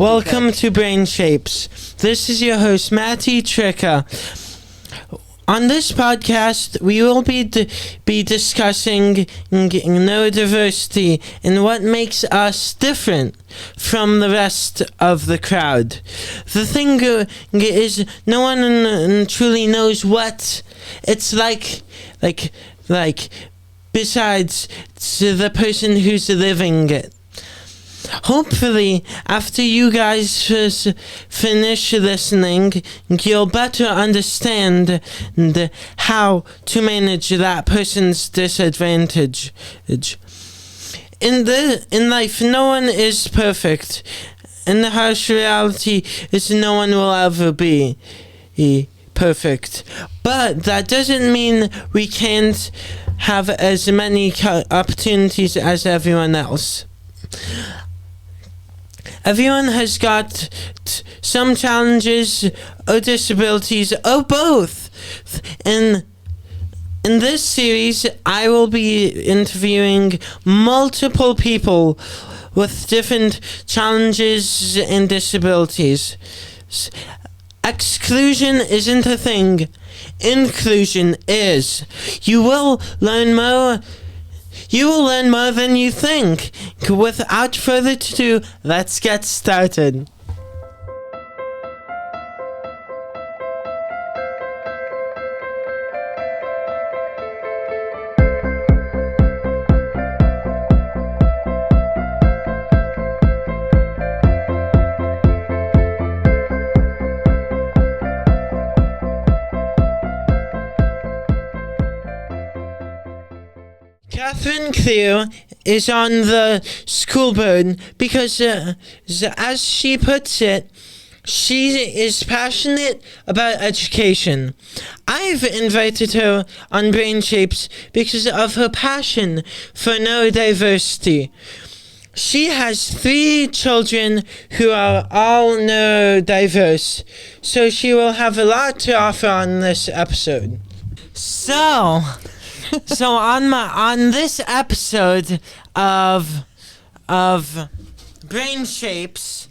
Welcome to Brain Shapes. This is your host, Matty, Tricca. On this podcast, we will be discussing neurodiversity and what makes us different from the rest of the crowd. The thing is, no one truly knows what it's like besides the person who's living it. Hopefully, after you guys finish listening, you'll better understand how to manage that person's disadvantage. In life, no one is perfect, and the harsh reality is no one will ever be perfect. But that doesn't mean we can't have as many opportunities as everyone else. Everyone has got some challenges or disabilities or both. In this series, I will be interviewing multiple people with different challenges and disabilities. Exclusion isn't a thing. Inclusion is. You will learn more than you think. Without further ado, let's get started. Katherine Clear is on the school board because, as she puts it, she is passionate about education. I've invited her on Brain Shapes because of her passion for neurodiversity. She has 3 children who are all neurodiverse, so she will have a lot to offer on this episode. So on this episode of Brain Shapes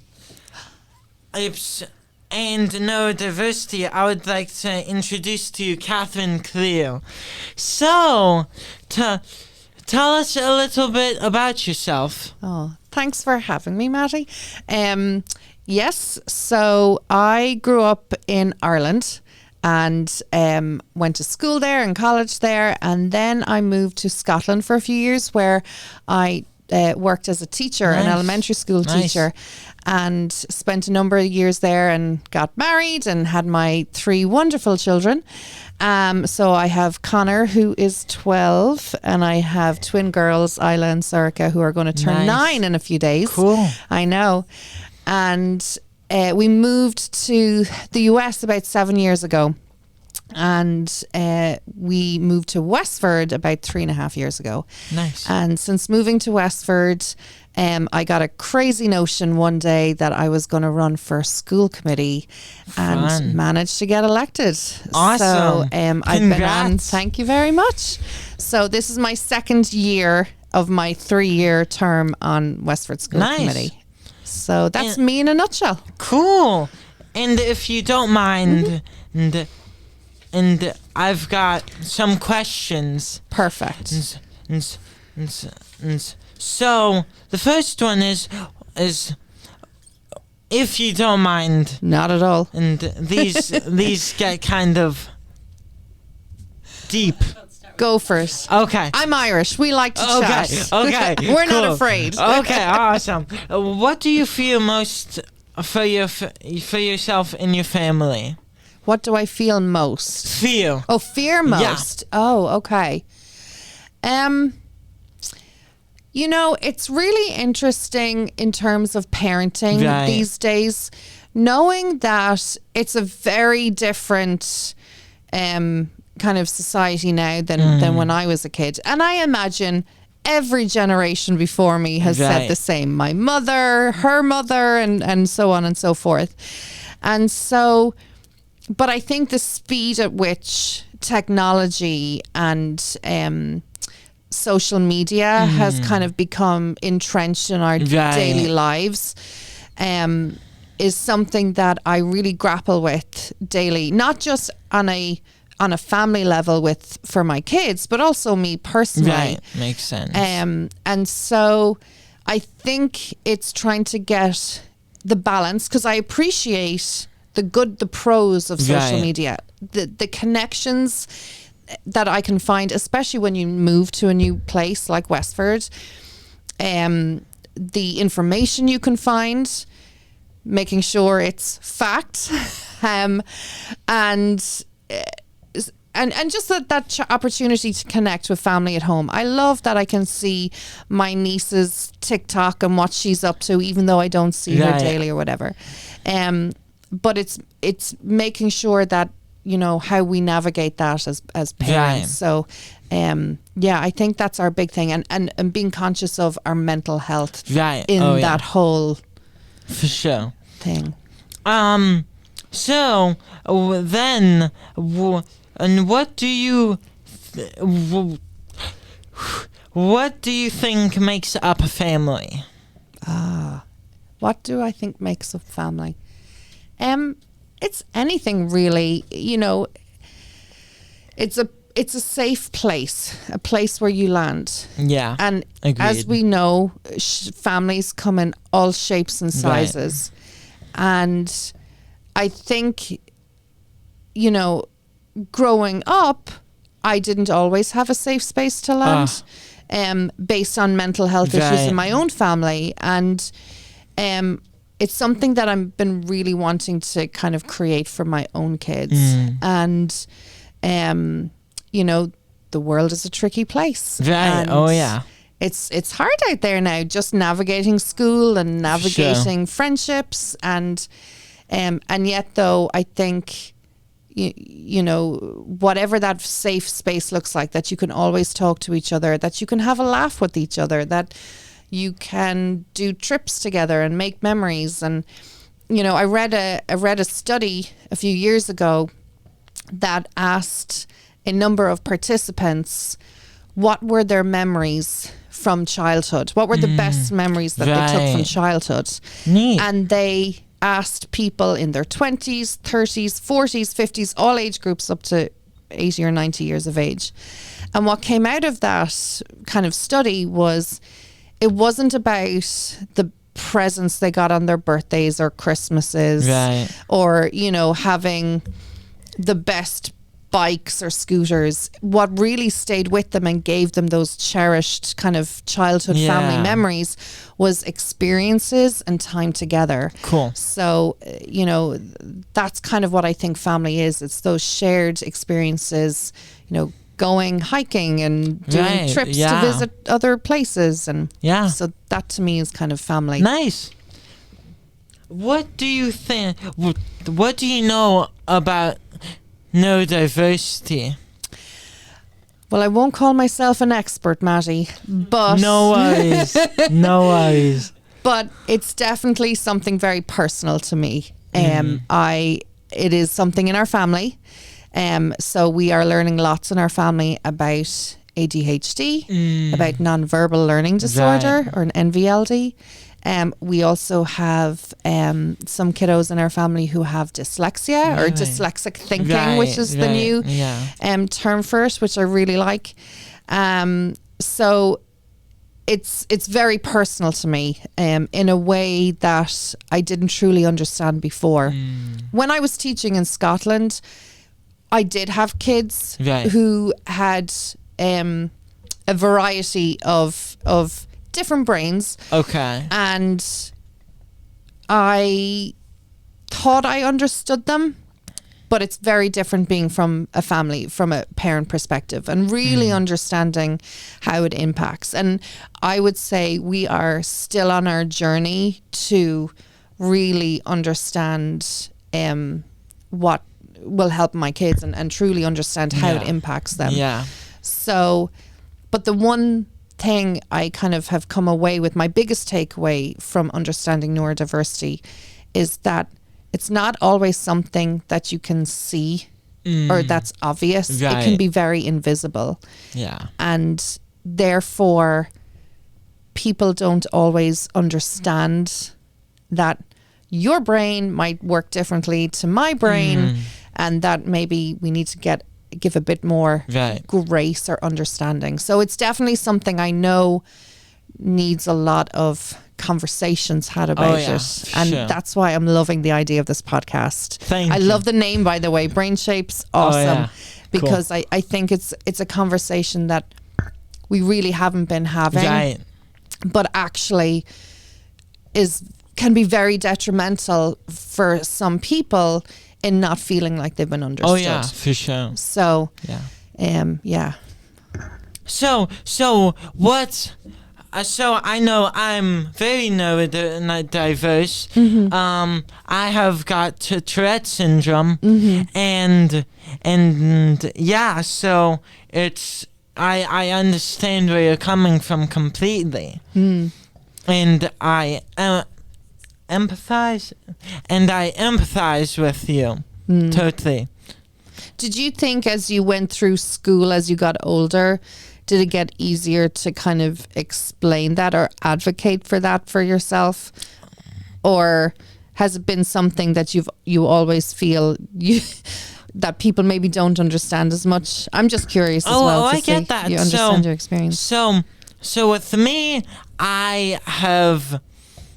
and Neurodiversity, I would like to introduce to you Katherine Clear. So, tell us a little bit about yourself. Oh, thanks for having me, Matty. Yes, so I grew up in Ireland and went to school there and college there, and then I moved to Scotland for a few years where I worked as a teacher, an elementary school teacher, and spent a number of years there and got married and had my 3 wonderful children. So I have Connor, who is 12, and I have twin girls, Isla and Sorika, who are going to turn 9 in a few days. Cool. I know. And we moved to the US about 7 years ago, and we moved to Westford about 3.5 years ago. Nice. And since moving to Westford, I got a crazy notion one day that I was going to run for school committee and managed to get elected. Awesome. So I've been on, thank you very much. So this is my 2nd year of my 3-year term on Westford School Committee. So that's me in a nutshell. Cool. And if you don't mind, and I've got some questions. Perfect. So the first one is if you don't mind. Not at all. And these get kind of deep. Go first. Okay. I'm Irish. We like to chat. Okay. We're not afraid. Okay, awesome. What do you feel most for yourself and your family? What do I feel most? Fear. Oh, fear most. Yeah. Oh, okay. You know, it's really interesting in terms of parenting these days, knowing that it's a very different kind of society now than when I was a kid. And I imagine every generation before me has said the same. My mother, her mother, and so on and so forth. And so, but I think the speed at which technology and social media has kind of become entrenched in our daily lives is something that I really grapple with daily, not just on a family level for my kids, but also me personally. Right, makes sense. And so I think it's trying to get the balance, because I appreciate the pros of social media, the connections that I can find, especially when you move to a new place like Westford, the information you can find, making sure it's fact, and just that opportunity to connect with family at home. I love that I can see my niece's TikTok and what she's up to, even though I don't see her daily or whatever. But it's making sure that, you know, how we navigate that as parents. So I think that's our big thing, and being conscious of our mental health in that whole for sure thing. So then, and what do you think makes up a family? What do I think makes up family? It's anything really. You know, it's a safe place, a place where you land. Yeah, and agreed. As we know, families come in all shapes and sizes, and I think, you know, growing up, I didn't always have a safe space to land, based on mental health issues in my own family, and it's something that I've been really wanting to kind of create for my own kids. And you know, the world is a tricky place. And it's hard out there now, just navigating school and navigating friendships, and yet though I think you know, whatever that safe space looks like, that you can always talk to each other, that you can have a laugh with each other, that you can do trips together and make memories. And you know, I read a study a few years ago that asked a number of participants what were their memories from childhood, what were the best memories that they took from childhood. Neat. And they asked people in their 20s, 30s, 40s, 50s, all age groups up to 80 or 90 years of age. And what came out of that kind of study was, it wasn't about the presents they got on their birthdays or Christmases, or, you know, having the best bikes or scooters. What really stayed with them and gave them those cherished kind of childhood family memories was experiences and time together. Cool. So, you know, that's kind of what I think family is. It's those shared experiences, you know, going hiking and doing trips to visit other places, and so that to me is kind of family. Nice. What do you think? What do you know about neurodiversity? Well, I won't call myself an expert, Matty, but no worries. No worries. But it's definitely something very personal to me. It is something in our family. So we are learning lots in our family about ADHD, about non-verbal learning disorder, or an NVLD. We also have some kiddos in our family who have dyslexia, or dyslexic thinking, which is the new term for it, which I really like. So it's very personal to me, in a way that I didn't truly understand before. When I was teaching in Scotland, I did have kids who had a variety of different brains. Okay. And I thought I understood them, but it's very different being from a family, from a parent perspective, and really understanding how it impacts. And I would say we are still on our journey to really understand what will help my kids, and truly understand how it impacts them. So, but the one thing I kind of have come away with, my biggest takeaway from understanding neurodiversity, is that it's not always something that you can see or that's obvious. It can be very invisible. And therefore people don't always understand that your brain might work differently to my brain, and that maybe we need to give a bit more grace or understanding. So it's definitely something I know needs a lot of conversations had about it, and that's why I'm loving the idea of this podcast. Thank you. Love the name, by the way, Brain Shapes. Awesome. Because cool. I think it's a conversation that we really haven't been having, but actually can be very detrimental for some people in not feeling like they've been understood. Oh yeah, for sure. So So what? So I know I'm very neurodiverse. I have got Tourette syndrome, and yeah. So it's I understand where you're coming from completely, and I empathize with you totally. Did you think as you went through school, as you got older, did it get easier to kind of explain that or advocate for that for yourself? Or has it been something that you always feel that people maybe don't understand as much? I'm just curious as well. I get that. You understand your experience. So with me, I have,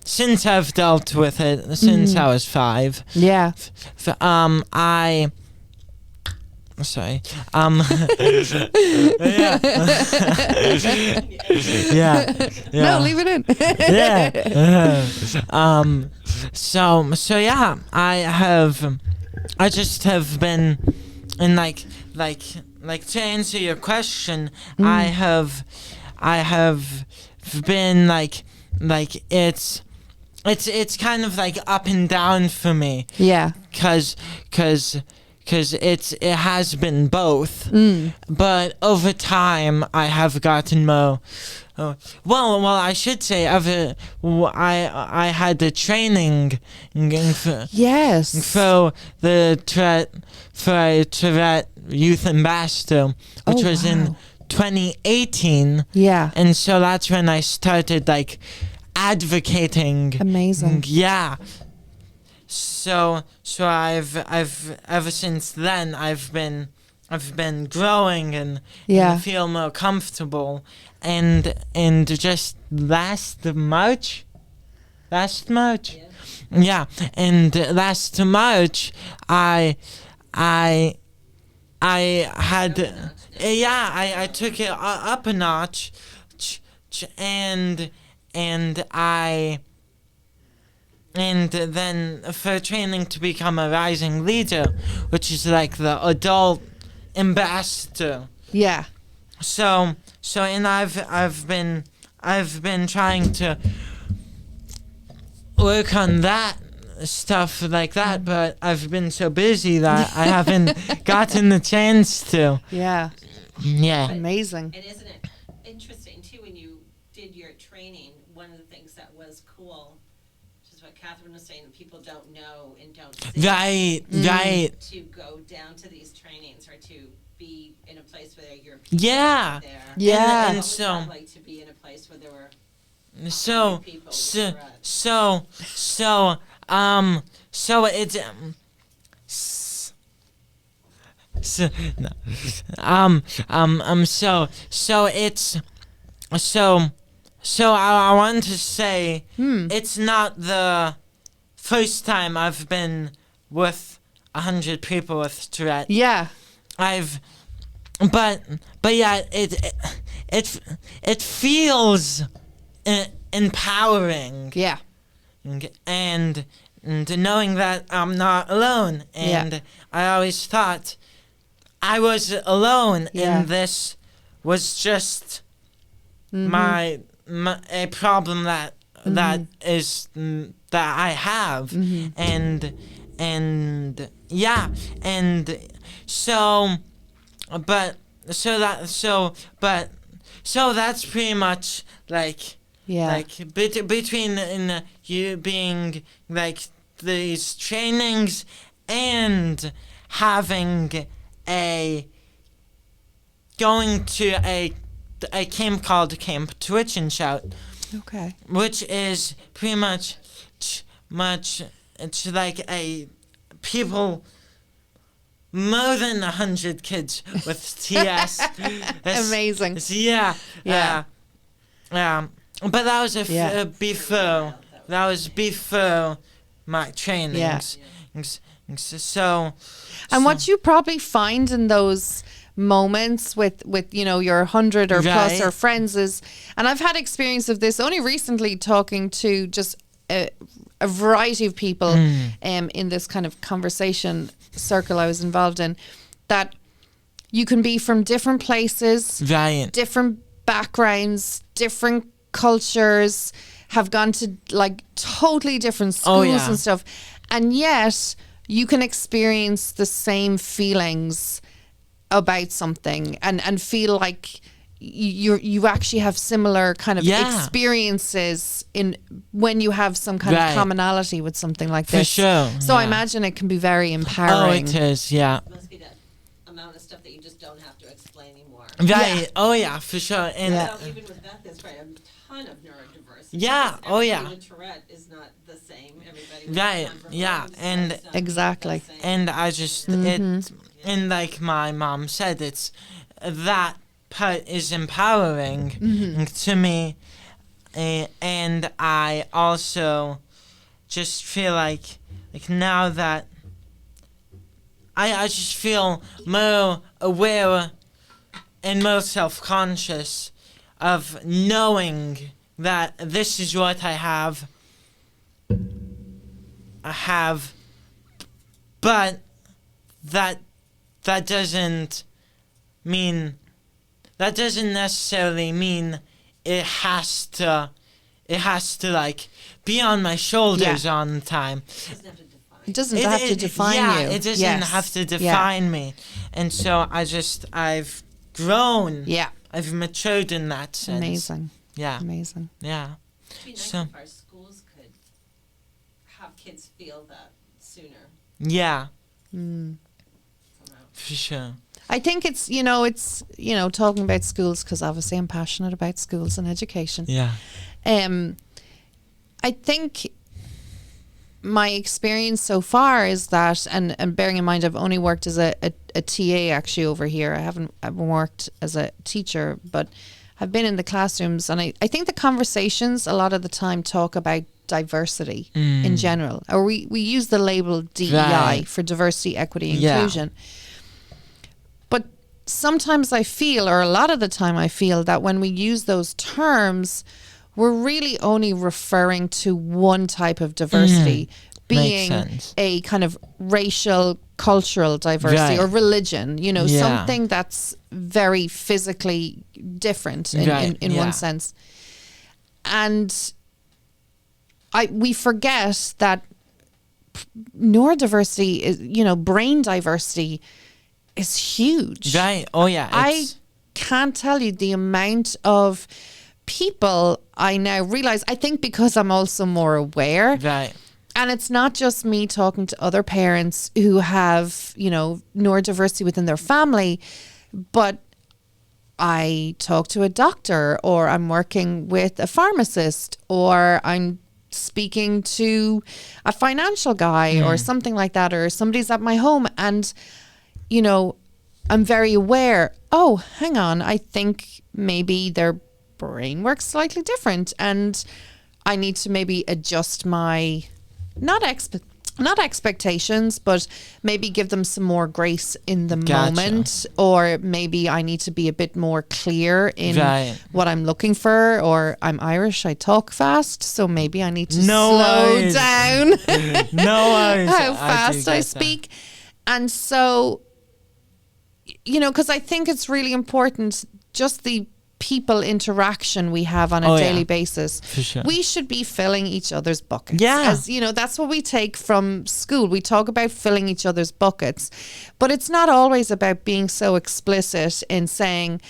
since I've dealt with it since I was 5. Yeah. Sorry. No, leave it in. So yeah, I just have been in like to answer your question, I have been like it's kind of like up and down for me. Yeah. Cause it has been both, but over time I have gotten more. Well, I should say I had the training for the Tourette Youth Ambassador, which was in 2018. Yeah, and so that's when I started like advocating. Amazing. Yeah. So I've ever since then I've been growing and feel more comfortable, and just last March, and last March I had I took it up a notch, and then for training to become a rising leader, which is like the adult ambassador. Yeah. So and I've been trying to work on that stuff like that, but I've been so busy that I haven't gotten the chance to. Yeah. Yeah. Amazing. And isn't it interesting too, when you did your training, one of the things that was cool, what Katherine was saying, that people don't know and don't see. Right. To go down to these trainings or to be in a place where you're there. Yeah. And so like to be in a place where there were people it's So I want to say it's not the first time I've been with 100 people with Tourette. Yeah. But yeah, it feels empowering. Yeah. And knowing that I'm not alone, and I always thought I was alone, and this was just a problem that is that I have, and so that's pretty much like between you being like these trainings and having going to a camp called Camp Twitch and Shout. Okay. Which is pretty much it's like a people. More than 100 kids with TS. Amazing. Yeah. Yeah. But that was Yeah. before. That was before my trainings. So. And what you probably find in those moments with your 100 or plus Right. or friends is, and I've had experience of this only recently talking to just a variety of people in this kind of conversation circle I was involved in, that you can be from different places, Right. different backgrounds, different cultures, have gone to like totally different schools and stuff, and yet you can experience the same feelings about something and feel like you actually have similar kind of experiences in when you have some kind of commonality with something like this. For sure. So I imagine it can be very empowering. Oh, it is, yeah. It must be that amount of stuff that you just don't have to explain anymore. Right. Yeah. Oh, yeah, for sure. And So even with that, there's probably a ton of neurodiversity. Yeah. Because Oh, yeah. everybody with Tourette is not the same. Everybody with Right, syndrome yeah, is and- not Exactly. the same. And I just and like my mom said, it's that part is empowering to me, and I also just feel like now that I just feel more aware and more self-conscious of knowing that this is what I have, but that doesn't necessarily mean it has to like be on my shoulders all the time. It doesn't have to define. It doesn't have to define you. It doesn't Yes. have to Yeah. define me. And so I've grown. Yeah. I've matured in that sense. Amazing. Yeah. Amazing. Yeah. It'd be nice So- if our schools could have kids feel that sooner Yeah. Mm. somehow. For sure. I think it's talking about schools, because obviously I'm passionate about schools and education. Yeah. I think my experience so far is that, and bearing in mind I've only worked as a TA actually over here. I haven't worked as a teacher, but I've been in the classrooms, and I think the conversations a lot of the time talk about diversity in general, or we use the label DEI Right. for diversity, equity, Yeah. inclusion. But sometimes I feel, or a lot of the time I feel, that when we use those terms, we're really only referring to one type of diversity, being sense. a kind of racial, cultural diversity, Right. or religion, Yeah. something that's very physically different in Right, yeah. one sense. And we forget that neurodiversity is, brain diversity is huge. Right. Oh yeah. I It's- can't tell you the amount of people I now realize, I think because I'm also more aware. Right. And it's not just me talking to other parents who have, neurodiversity within their family, but I talk to a doctor, or I'm working with a pharmacist, or I'm speaking to a financial guy or something like that, or somebody's at my home, and, I'm very aware, oh, hang on, I think maybe their brain works slightly different, and I need to maybe adjust my not expectations, but maybe give them some more grace in the Gotcha. moment, or maybe I need to be a bit more clear in Right. what I'm looking for, or I'm Irish, I talk fast, so maybe I need to No slow worries. down No worries. how I do fast I get that. speak. And so, because I think it's really important, just the people interaction we have on a Oh, yeah. daily basis. For sure. We should be filling each other's buckets. Yeah. As that's what we take from school. We talk about filling each other's buckets, but it's not always about being so explicit in saying,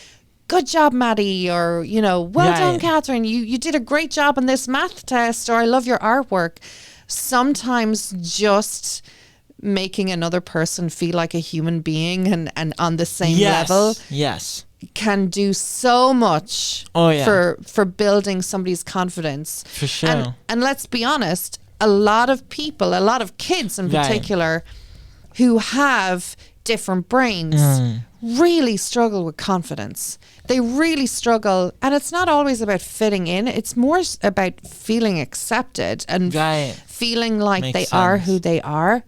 good job, Matty, or, well done, Right. Katherine, you did a great job on this math test, or I love your artwork. Sometimes just making another person feel like a human being and on the same Yes. level Yes. can do so much Oh, yeah. for building somebody's confidence. For sure. And let's be honest, a lot of people, a lot of kids in particular, who have different brains really struggle with confidence. They really struggle, and it's not always about fitting in. It's more about feeling accepted and feeling like Makes they sense. are who they are.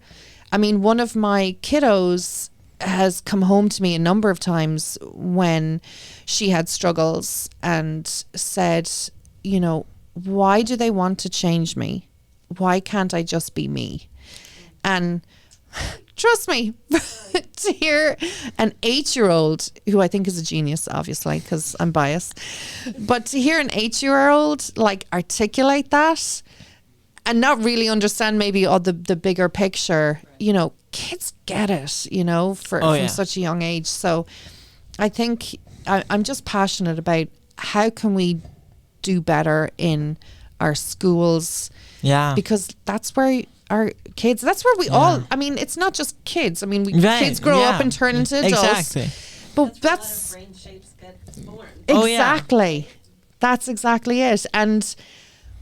I mean, one of my kiddos has come home to me a number of times when she had struggles and said, you know, why do they want to change me? Why can't I just be me? And trust me, to hear an 8-year-old, who I think is a genius, obviously, because I'm biased, but to hear an 8-year-old like articulate that and not really understand maybe all the bigger picture, you know, kids get it, you know, from such a young age. So I think I'm just passionate about how can we do better in our schools, because that's where our kids, that's where we all, I mean, it's not just kids. I mean, kids grow up and turn into adults. Exactly. But that's brain shapes get born. Exactly. That's exactly it. And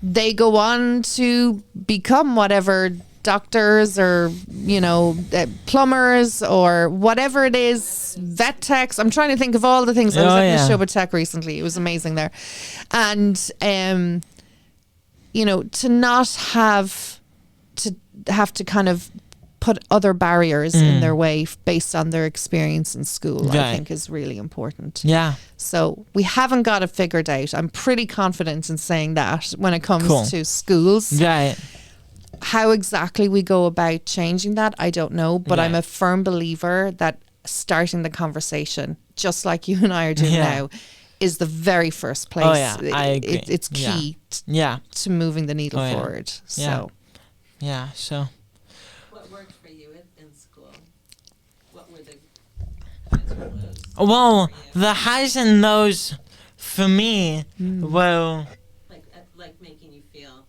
they go on to become whatever, doctors or, you know, plumbers or whatever it is, vet techs. I'm trying to think of all the things. I was at the show with tech recently. It was amazing there. And, you know, to not have to kind of put other barriers in their way based on their experience in school, I think is really important. Yeah. So we haven't got it figured out. I'm pretty confident in saying that when it comes to schools. Right. How exactly we go about changing that, I don't know. But I'm a firm believer that starting the conversation, just like you and I are doing now, is the very first place. Oh, yeah. I agree. It's key to moving the needle forward. So. Yeah, so. What worked for you in school? What were the highs and lows? Well, the highs and lows for me were... Like making you feel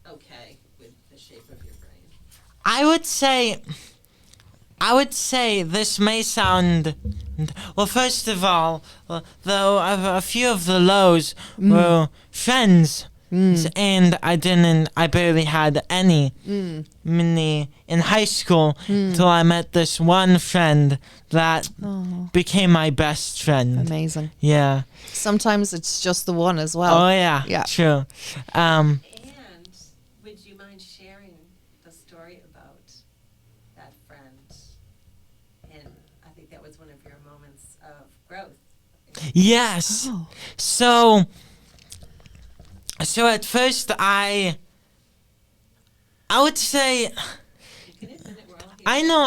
okay with the shape of your brain. I would say this may sound... Well, first of all, though a few of the lows were friends. And I barely had any in high school till I met this one friend that became my best friend. Amazing. Yeah. Sometimes it's just the one as well. Oh, yeah. True. And would you mind sharing the story about that friend? And I think that was one of your moments of growth. Yes. Oh. So at first I would say, I know.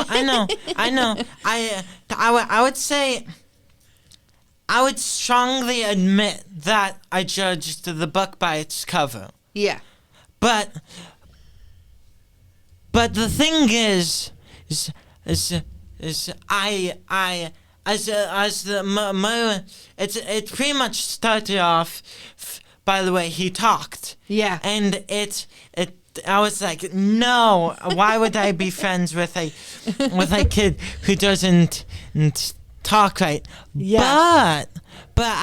I would say, I would strongly admit that I judged the book by its cover. Yeah. But the thing is it pretty much started off. By the way, he talked. Yeah. And I was like, no, why would I be friends with a kid who doesn't talk right? Yeah. But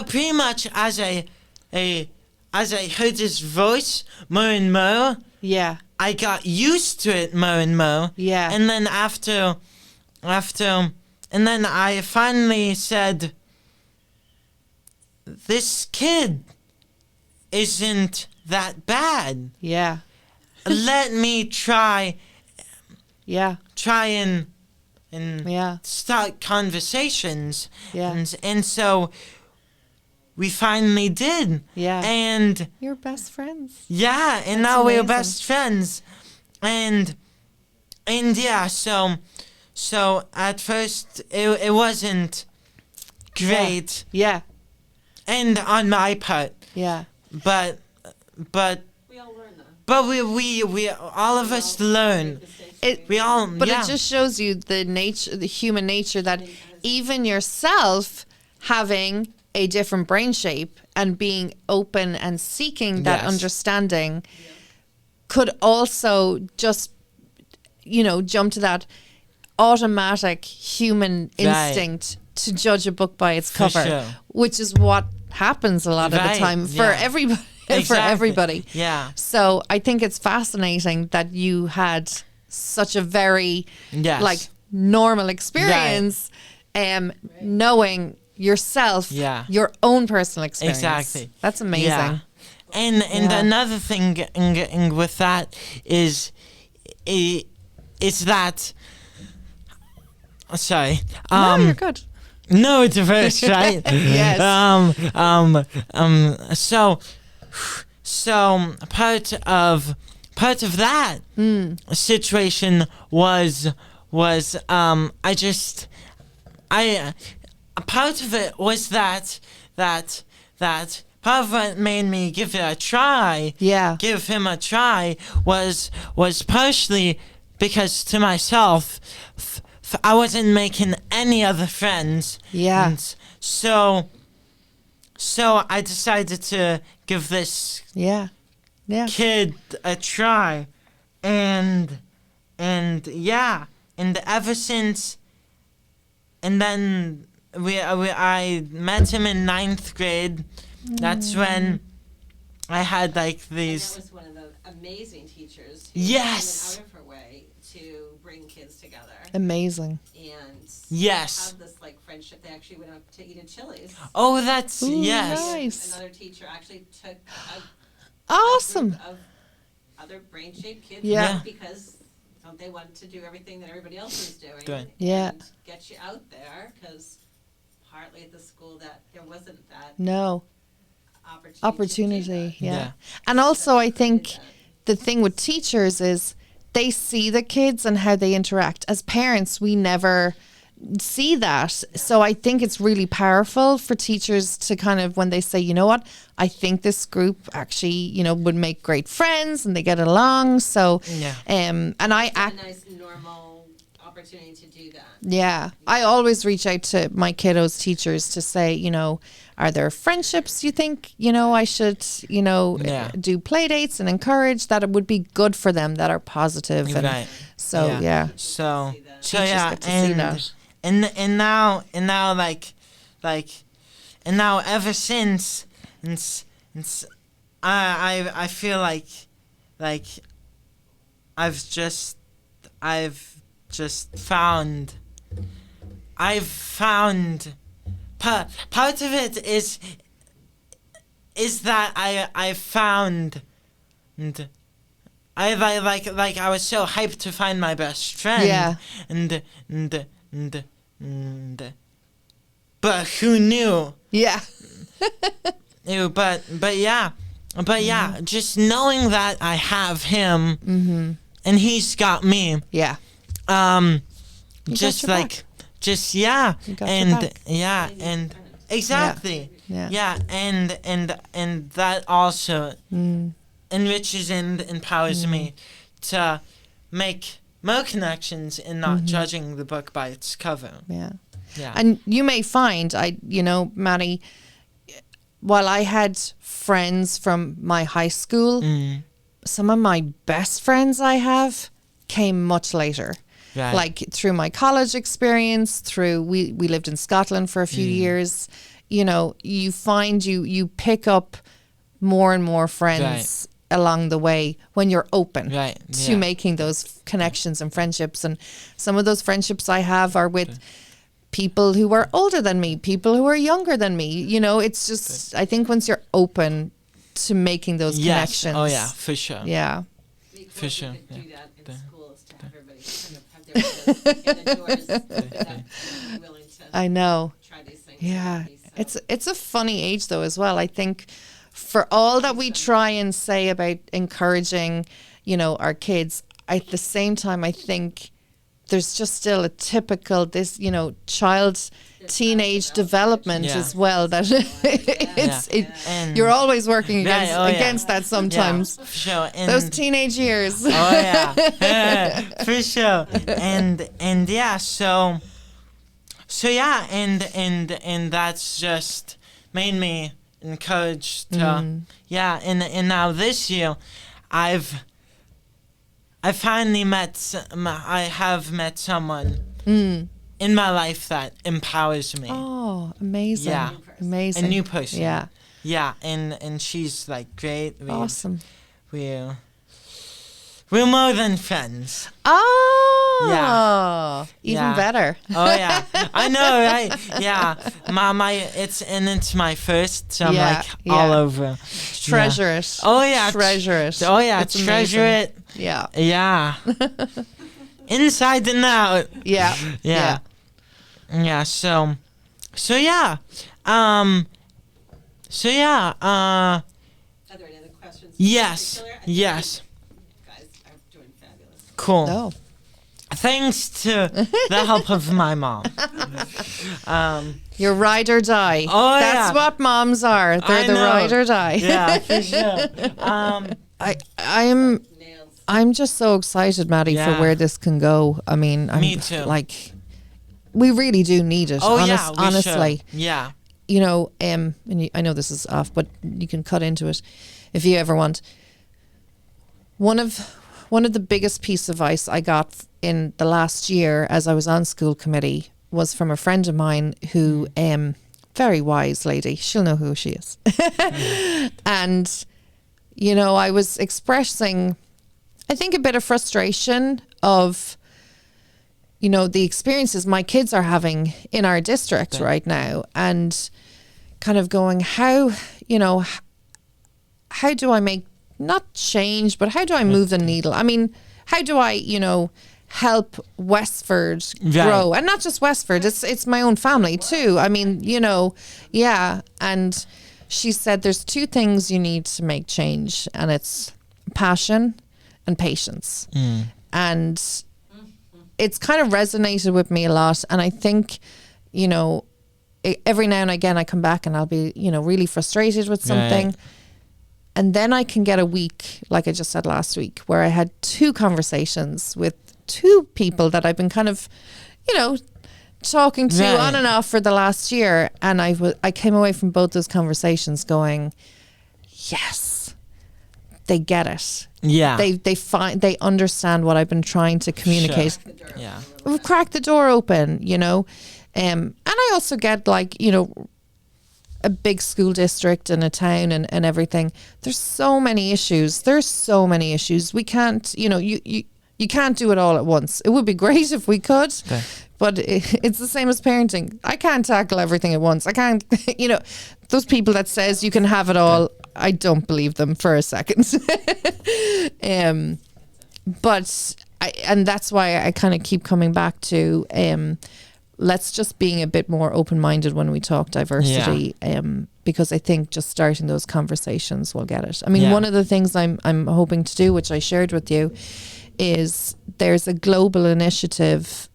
pretty much as I heard his voice more and more, I got used to it more and more. Yeah. And then after and then I finally said, this kid isn't that bad. Yeah. Let me try and start conversations. Yeah. And so we finally did. Yeah. And you're best friends. Yeah, and That's now amazing. we're best friends. And yeah, so at first it wasn't great. Yeah. And on my part. Yeah. But we all learn that. But we all of us learn. It just shows you the human nature that even yourself having a different brain shape and being open and seeking that understanding could also just, jump to that automatic human instinct to judge a book by its cover, which is what happens a lot of the time for everybody. for Exactly. everybody. Yeah. So I think it's fascinating that you had such a very Yes. like normal experience, knowing yourself, Yeah. your own personal experience. Exactly. That's amazing. Yeah. And Yeah. another thing with that is that. Sorry. No, you're good. Neurodiverse, right? Yes. So part of that situation was part of it was that part of what made me give it a try, Yeah. give him a try was partially because to myself I wasn't making any other friends. Yeah. And so I decided to give this Yeah. Yeah. kid a try, and yeah, and ever since, and then I met him in 9th grade. That's when I had like And these. that was one of the amazing teachers who Yes. went out of her way to bring kids together Amazing. and Yes. have this like friendship. They actually went out to eat at Chili's. Oh, that's Ooh, yes. nice. Another teacher actually took a Awesome. group of other brain-shaped kids Yeah. because don't they want to do everything that everybody else is doing Good. Yeah. and get you out there, because partly at the school that there wasn't that No. opportunity to do opportunity. that. Yeah. Yeah. And also, I think Did that. the thing with teachers is they see the kids and how they interact. As parents, we never see that. So I think it's really powerful for teachers to kind of, when they say, you know what, I think this group actually, would make great friends and they get along. So, Yeah. and I It's act. a nice normal opportunity to do that. Yeah, I always reach out to my kiddos' teachers to say, are there friendships you think, I should, Yeah. do play dates and encourage that it would be good for them, that are positive. And Right. so, Yeah. yeah. So See that. Teachers yeah, get to see that. and now and now ever since, I feel like I've just found part of it is that I found. And I I was so hyped to find my best friend. Yeah. And but who knew? Yeah. But yeah, just knowing that I have him and he's got me. Yeah. You Just got your like back. just yeah, You got your and back. yeah, Finding and friends. exactly. Yeah. Yeah, and that also enriches and empowers me to make more connections and not judging the book by its cover. Yeah. Yeah. And you may find, Matty, while I had friends from my high school, some of my best friends I have came much later. Right. Like through my college experience, we lived in Scotland for a few years, you find you pick up more and more friends along the way when you're open Right, to yeah. making those connections and friendships. And some of those friendships I have are with people who are older than me, people who are younger than me. It's just, I think once you're open to making those Yes. connections. Oh yeah, for sure. Yeah. It'd be cool For if sure, we could do yeah. that in schools, to have everybody kind of have their windows in the doors that willing to I know. try these things. Yeah. So- It's a funny age though as well. I think for all that we try and say about encouraging, our kids, at the same time I think there's just still a typical child teenage development Yeah. as well that And you're always working Right, against oh, yeah. against that sometimes. Yeah, for sure. And Those teenage years. Oh yeah, for sure. And yeah, so yeah, and that's just made me encouraged to yeah. And now this year, I finally I have met someone in my life that empowers me. Oh, amazing. Yeah. Amazing. A new person. Yeah. Yeah, and she's like great. Awesome. We're more than friends. Oh, Yeah. even Yeah. better. Oh yeah, I know, right? Yeah, it's my first, so I'm Yeah, like yeah. all over. Treasure it. Oh yeah, treasure it. Oh yeah, It's treasure amazing. it. Yeah, Yeah, inside and out. yeah, Yeah, yeah. So yeah, so yeah. Are there any other questions? Yes, Particular? I think yes. you guys are doing fabulous. Cool. No. Thanks to the help of my mom. You're ride or die. Oh, That's yeah. what moms are. They're I the know. ride or die. Yeah, for sure. Nails. I'm just so excited, Matty, Yeah. for where this can go. I mean, Me too. Like, we really do need it. Oh yeah, we honestly. should. Yeah. You know, and I know this is off, but you can cut into it if you ever want. One of the biggest piece of advice I got in the last year as I was on school committee was from a friend of mine who, very wise lady, she'll know who she is. And, you know, I was expressing, I think, a bit of frustration of, you know, the experiences my kids are having in our district right now, and kind of going, how do I make, not change, but how do I move the needle? I mean, how do I, you know, help Westford grow? And not just Westford, it's my own family too. I mean, you know, yeah. And she said there's two things you need to make change, and it's passion and patience. And it's kind of resonated with me a lot. And I think, you know, every now and again I come back and I'll be, you know, really frustrated with something. Right. And then I can get a week, like I just said last week, where I had 2 conversations with 2 people that I've been kind of, you know, talking to Right. on and off for the last year. And I came away from both those conversations going, yes, they get it. Yeah. They understand what I've been trying to communicate. Crack the door Yeah. open a little We've bit. cracked the door open, you know. And I also get, like, you know, a big school district and a town and everything. There's so many issues. We can't, you know, you can't do it all at once. It would be great if we could, Okay. but it's the same as parenting. I can't tackle everything at once. I can't, you know, those people that says you can have it all, I don't believe them for a second. And that's why I kind of keep coming back to, let's just being a bit more open-minded when we talk diversity, because I think just starting those conversations will get it. I mean, one of the things I'm hoping to do, which I shared with you, is there's a global initiative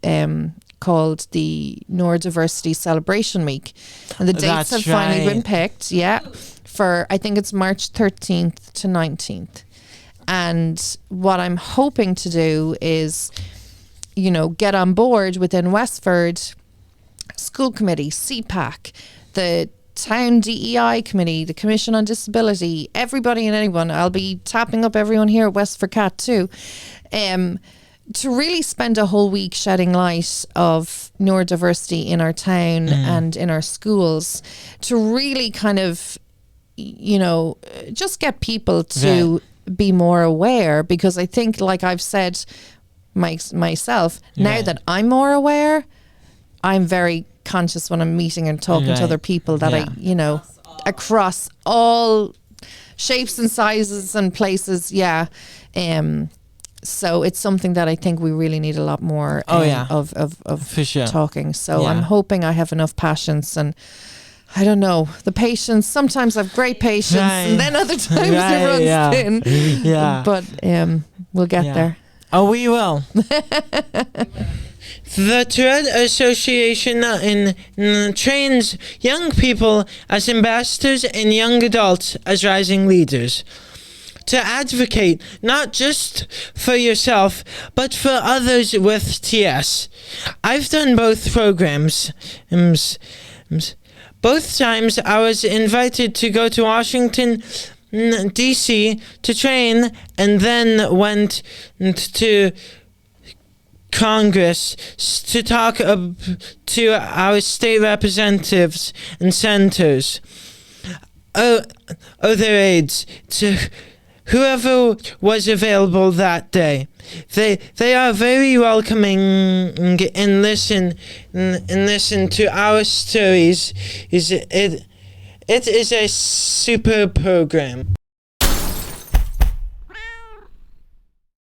called the Neurodiversity Celebration Week, and the dates have finally been picked. Yeah, for I think it's March 13th to 19th, and what I'm hoping to do is, you know, get on board within Westford School Committee, CPAC, the Town DEI Committee, the Commission on Disability, everybody and anyone. I'll be tapping up everyone here at WestfordCAT too, to really spend a whole week shedding light of neurodiversity in our town and in our schools, to really kind of, you know, just get people to be more aware, because I think, like I've said myself, now that I'm more aware, I'm very conscious when I'm meeting and talking to other people that I, you know, across all shapes and sizes and places. Yeah. So it's something that I think we really need a lot more of For sure. talking. So I'm hoping I have enough patience, and I don't know, the patience. Sometimes I have great patience, and then other times it runs thin. Yeah. But we'll get there. Oh, we will. The Trade Association trains young people as ambassadors and young adults as rising leaders, to advocate not just for yourself, but for others with TS. I've done both programs. Both times I was invited to go to Washington, D.C. to train, and then went to Congress to talk to our state representatives and senators. other aides, to whoever was available that day. They are very welcoming and listen to our stories. It is a super program.